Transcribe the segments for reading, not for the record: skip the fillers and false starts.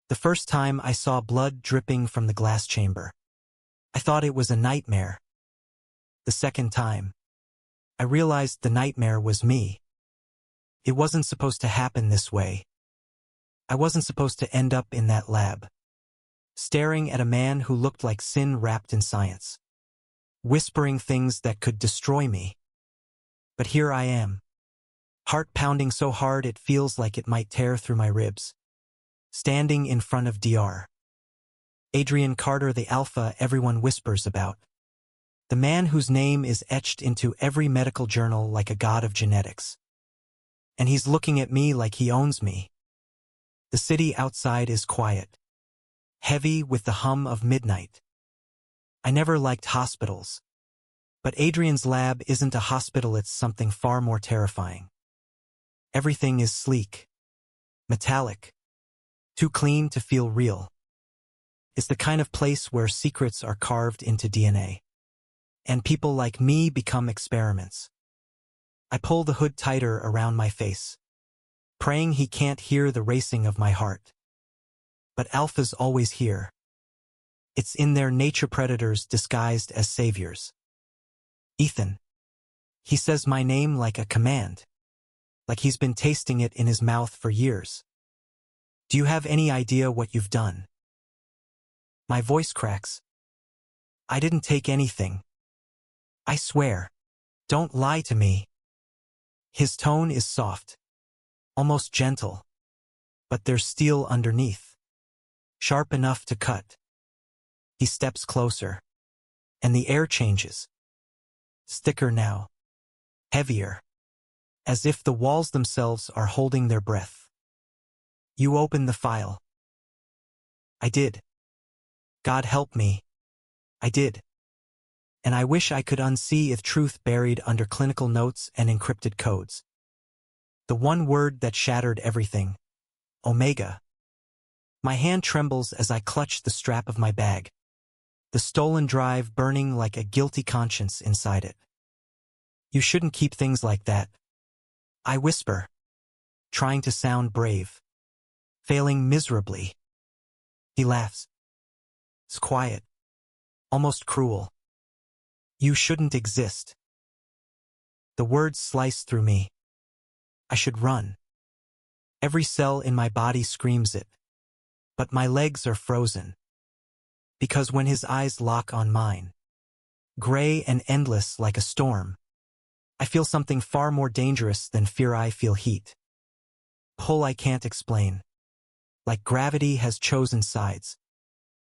The first time I saw blood dripping from the glass chamber, I thought it was a nightmare. The second time, I realized the nightmare was me. It wasn't supposed to happen this way. I wasn't supposed to end up in that lab, staring at a man who looked like sin wrapped in science, whispering things that could destroy me. But here I am, heart pounding so hard it feels like it might tear through my ribs, standing in front of Dr. Adrian Carter, the alpha everyone whispers about, the man whose name is etched into every medical journal like a god of genetics. And he's looking at me like he owns me. The city outside is quiet, heavy with the hum of midnight. I never liked hospitals, but Adrian's lab isn't a hospital, it's something far more terrifying. Everything is sleek, metallic, too clean to feel real. It's the kind of place where secrets are carved into DNA, and people like me become experiments. I pull the hood tighter around my face, praying he can't hear the racing of my heart. But Alpha's always here. It's in their nature, predators disguised as saviors. Ethan. He says my name like a command, like he's been tasting it in his mouth for years. Do you have any idea what you've done? My voice cracks. I didn't take anything. I swear. Don't lie to me. His tone is soft, almost gentle, but there's steel underneath, sharp enough to cut. He steps closer, and the air changes. It's thicker now, heavier, as if the walls themselves are holding their breath. You open the file. I did. God help me. I did. And I wish I could unsee the truth buried under clinical notes and encrypted codes. The one word that shattered everything. Omega. My hand trembles as I clutch the strap of my bag, the stolen drive burning like a guilty conscience inside it. You shouldn't keep things like that. I whisper, trying to sound brave, failing miserably. He laughs. It's quiet, almost cruel. You shouldn't exist. The words slice through me. I should run. Every cell in my body screams it. But my legs are frozen. Because when his eyes lock on mine, gray and endless like a storm, I feel something far more dangerous than fear. I feel heat. Pull I can't explain. Like gravity has chosen sides.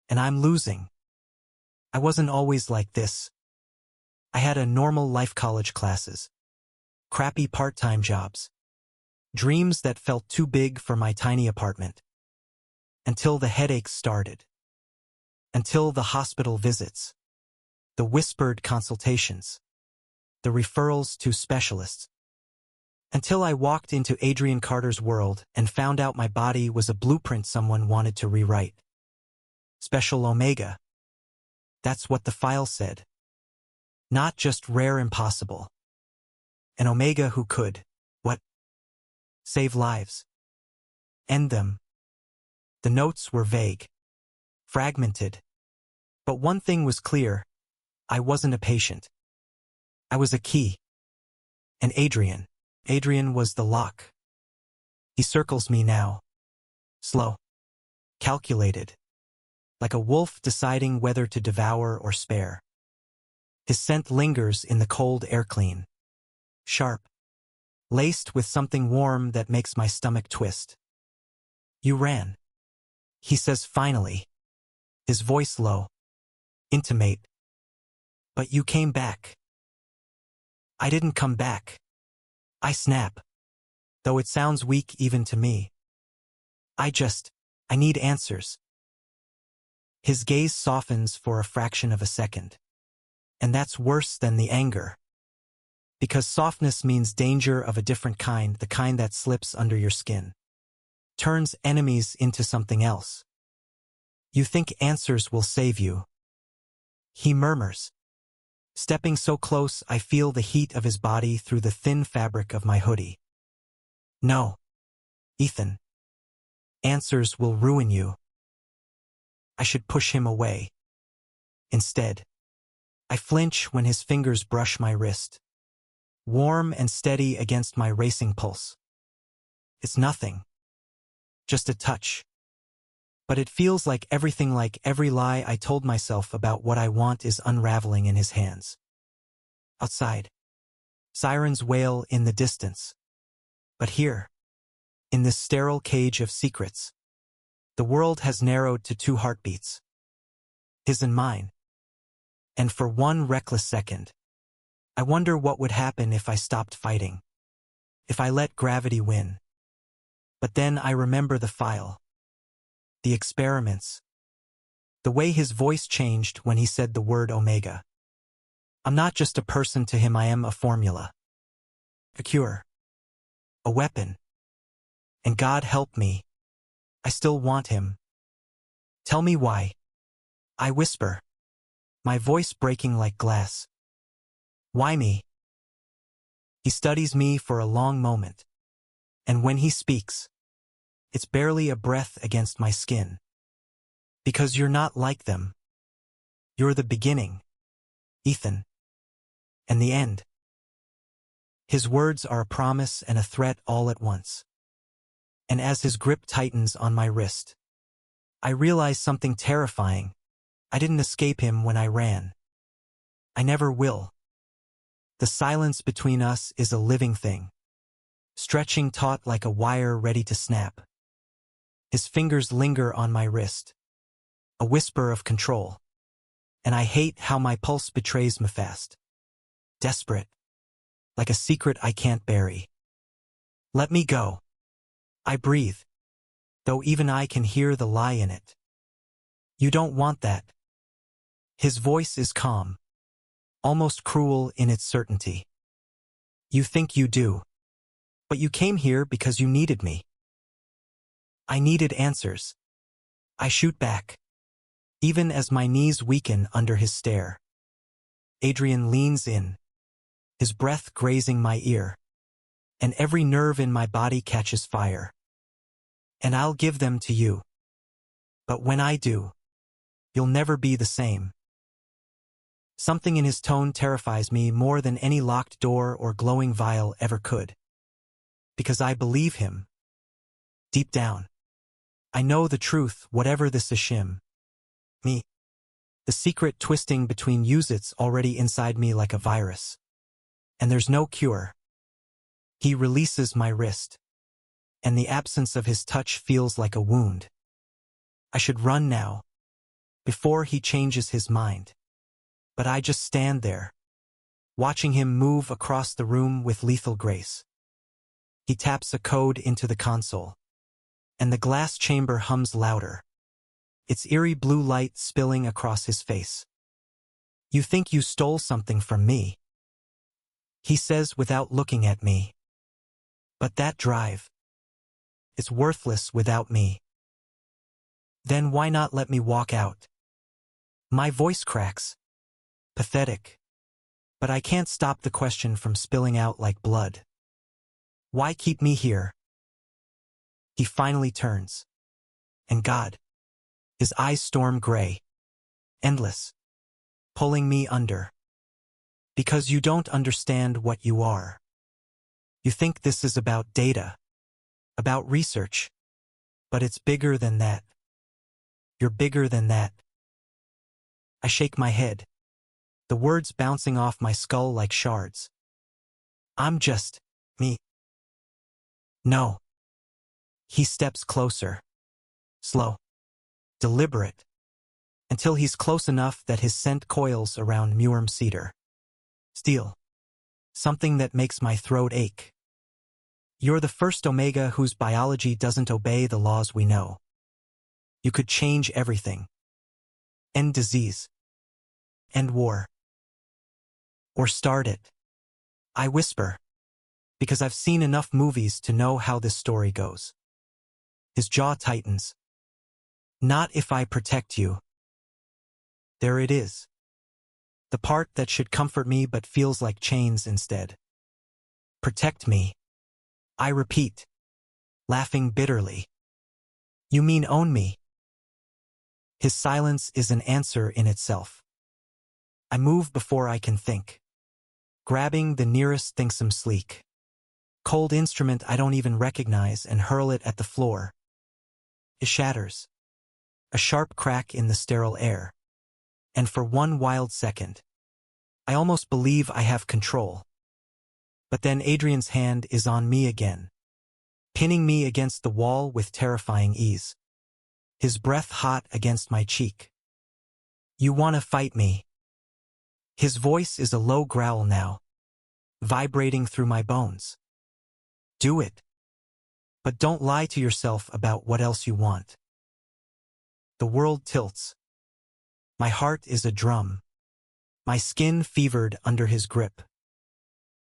And I'm losing. I wasn't always like this. I had a normal life, college classes, crappy part-time jobs, dreams that felt too big for my tiny apartment. Until the headaches started. Until the hospital visits. The whispered consultations. The referrals to specialists. Until I walked into Adrian Carter's world and found out my body was a blueprint someone wanted to rewrite. Special Omega. That's what the file said. Not just rare, impossible. An Omega who could, what? Save lives. End them. The notes were vague, fragmented. But one thing was clear. I wasn't a patient. I was a key. And Adrian was the lock. He circles me now. Slow. Calculated. Like a wolf deciding whether to devour or spare. His scent lingers in the cold air, clean, sharp, laced with something warm that makes my stomach twist. You ran. He says finally, his voice low, intimate. But you came back. I didn't come back. I snap, though it sounds weak even to me. I need answers. His gaze softens for a fraction of a second. And that's worse than the anger. Because softness means danger of a different kind, the kind that slips under your skin. Turns enemies into something else. You think answers will save you. He murmurs. Stepping so close, I feel the heat of his body through the thin fabric of my hoodie. No. Ethan. Answers will ruin you. I should push him away. Instead, I flinch when his fingers brush my wrist, warm and steady against my racing pulse. It's nothing. Just a touch. But it feels like every lie I told myself about what I want is unraveling in his hands. Outside, sirens wail in the distance. But here, in this sterile cage of secrets, the world has narrowed to 2 heartbeats. His and mine. And for one reckless second, I wonder what would happen if I stopped fighting. If I let gravity win. But then I remember the file. The experiments. The way his voice changed when he said the word Omega. I'm not just a person to him, I am a formula. A cure. A weapon. And God help me, I still want him. Tell me why. I whisper, my voice breaking like glass. Why me? He studies me for a long moment. And when he speaks, it's barely a breath against my skin. Because you're not like them. You're the beginning, Ethan. And the end. His words are a promise and a threat all at once. And as his grip tightens on my wrist, I realize something terrifying. I didn't escape him when I ran. I never will. The silence between us is a living thing, stretching taut like a wire ready to snap. His fingers linger on my wrist, a whisper of control. And I hate how my pulse betrays me fast. Desperate, like a secret I can't bury. Let me go. I breathe, though even I can hear the lie in it. You don't want that. His voice is calm, almost cruel in its certainty. You think you do. But you came here because you needed me. I needed answers. I shoot back, even as my knees weaken under his stare. Adrian leans in, his breath grazing my ear, and every nerve in my body catches fire. And I'll give them to you. But when I do, you'll never be the same. Something in his tone terrifies me more than any locked door or glowing vial ever could. Because I believe him. Deep down. I know the truth, whatever this ashim. Me. The secret twisting between it's already inside me like a virus. And there's no cure. He releases my wrist. And the absence of his touch feels like a wound. I should run now, before he changes his mind. But I just stand there, watching him move across the room with lethal grace. He taps a code into the console, and the glass chamber hums louder, its eerie blue light spilling across his face. You think you stole something from me, he says without looking at me. But that drive, it's worthless without me. Then why not let me walk out? My voice cracks. Pathetic. But I can't stop the question from spilling out like blood. Why keep me here? He finally turns. And God. His eyes storm gray. Endless. Pulling me under. Because you don't understand what you are. You think this is about data. About research. But it's bigger than that. You're bigger than that. I shake my head, the words bouncing off my skull like shards. I'm just me. No. He steps closer. Slow. Deliberate. Until he's close enough that his scent coils around Murem cedar. Steel. Something that makes my throat ache. You're the first Omega whose biology doesn't obey the laws we know. You could change everything. End disease. End war. Or start it. I whisper. Because I've seen enough movies to know how this story goes. His jaw tightens. Not if I protect you. There it is. The part that should comfort me but feels like chains instead. Protect me. I repeat, laughing bitterly. You mean own me? His silence is an answer in itself. I move before I can think, grabbing the nearest thingsome sleek, cold instrument I don't even recognize and hurl it at the floor. It shatters, a sharp crack in the sterile air, and for one wild second, I almost believe I have control. But then Adrian's hand is on me again, pinning me against the wall with terrifying ease. His breath hot against my cheek. You want to fight me? His voice is a low growl now, vibrating through my bones. Do it. But don't lie to yourself about what else you want. The world tilts. My heart is a drum. My skin fevered under his grip.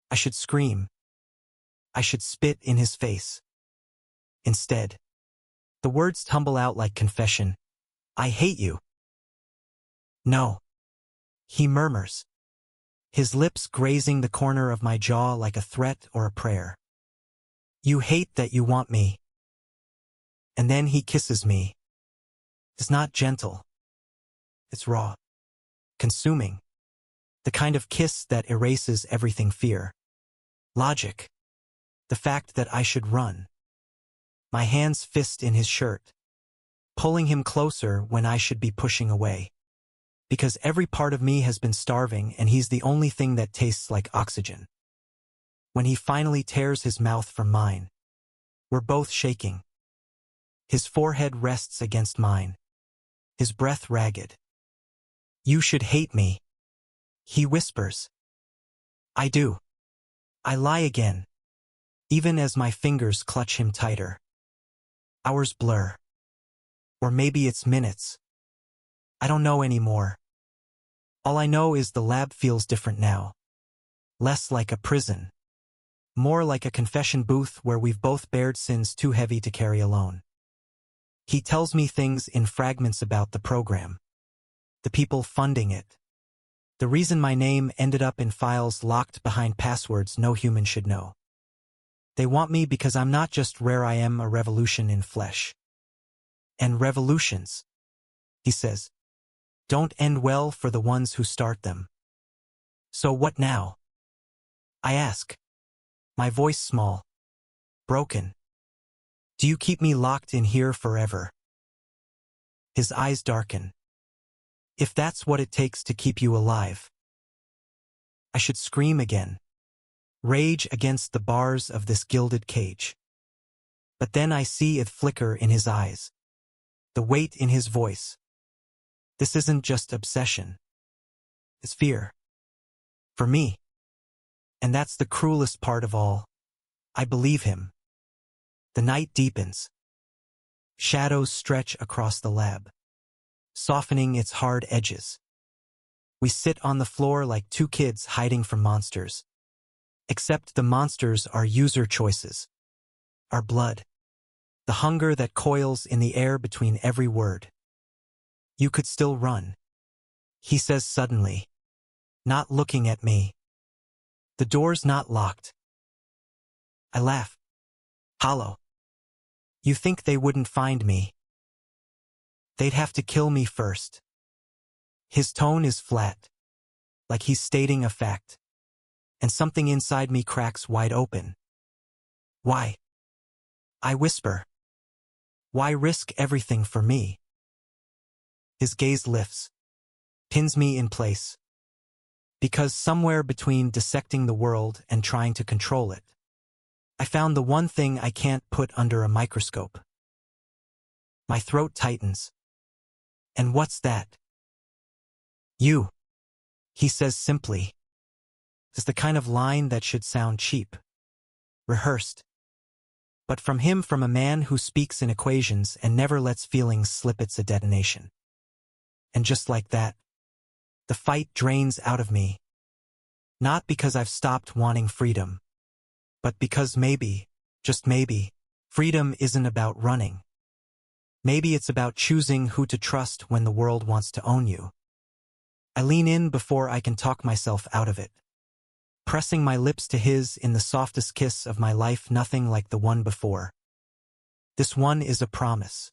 I should scream. I should spit in his face. Instead, the words tumble out like confession. I hate you. No. He murmurs, his lips grazing the corner of my jaw like a threat or a prayer. You hate that you want me. And then he kisses me. It's not gentle. It's raw. Consuming. The kind of kiss that erases everything fear. Logic. The fact that I should run. My hands fist in his shirt, pulling him closer when I should be pushing away. Because every part of me has been starving and he's the only thing that tastes like oxygen. When he finally tears his mouth from mine, we're both shaking. His forehead rests against mine, his breath ragged. You should hate me, he whispers. I do. I lie again, even as my fingers clutch him tighter. Hours blur. Or maybe it's minutes. I don't know anymore. All I know is the lab feels different now. Less like a prison. More like a confession booth where we've both bared sins too heavy to carry alone. He tells me things in fragments about the program. The people funding it. The reason my name ended up in files locked behind passwords no human should know. They want me because I'm not just rare, I am a revolution in flesh. And revolutions, he says, don't end well for the ones who start them. So what now? I ask, my voice small, broken. Do you keep me locked in here forever? His eyes darken. If that's what it takes to keep you alive. I should scream again. Rage against the bars of this gilded cage. But then I see it flicker in his eyes. The weight in his voice. This isn't just obsession. It's fear. For me. And that's the cruelest part of all. I believe him. The night deepens. Shadows stretch across the lab, softening its hard edges. We sit on the floor like two kids hiding from monsters. Except the monsters are user choices. Our blood. The hunger that coils in the air between every word. You could still run, he says suddenly, not looking at me. The door's not locked. I laugh. Hollow. You think they wouldn't find me? They'd have to kill me first. His tone is flat, like he's stating a fact. And something inside me cracks wide open. Why? I whisper. Why risk everything for me? His gaze lifts, pins me in place. Because somewhere between dissecting the world and trying to control it, I found the one thing I can't put under a microscope. My throat tightens. And what's that? You, he says simply. Is the kind of line that should sound cheap, rehearsed. But from him, from a man who speaks in equations and never lets feelings slip, it's a detonation. And just like that, the fight drains out of me. Not because I've stopped wanting freedom, but because maybe, just maybe, freedom isn't about running. Maybe it's about choosing who to trust when the world wants to own you. I lean in before I can talk myself out of it. Pressing my lips to his in the softest kiss of my life, nothing like the one before. This one is a promise.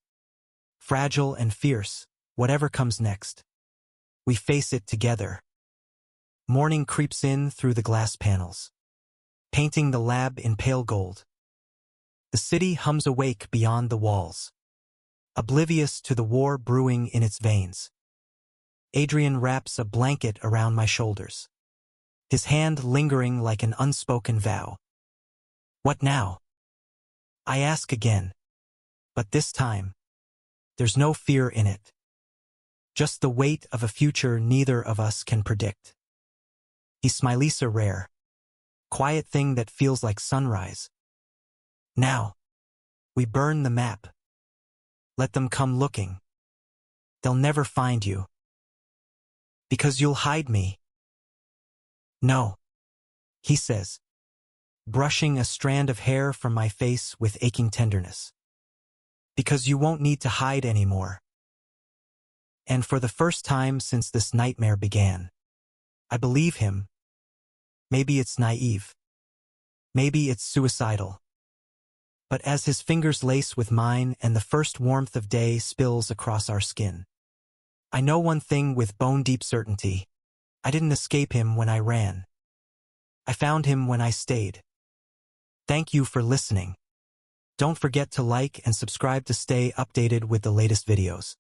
Fragile and fierce, Whatever comes next, we face it together. Morning creeps in through the glass panels, painting the lab in pale gold. The city hums awake beyond the walls, oblivious to the war brewing in its veins. Adrian wraps a blanket around my shoulders, his hand lingering like an unspoken vow. What now? I ask again, but this time, there's no fear in it. Just the weight of a future neither of us can predict. He's Smileysa rare, quiet thing that feels like sunrise. Now, we burn the map. Let them come looking. They'll never find you. Because you'll hide me. No, he says, brushing a strand of hair from my face with aching tenderness. Because you won't need to hide anymore. And for the first time since this nightmare began, I believe him. Maybe it's naive. Maybe it's suicidal. But as his fingers lace with mine and the first warmth of day spills across our skin, I know one thing with bone-deep certainty. I didn't escape him when I ran. I found him when I stayed. Thank you for listening. Don't forget to like and subscribe to stay updated with the latest videos.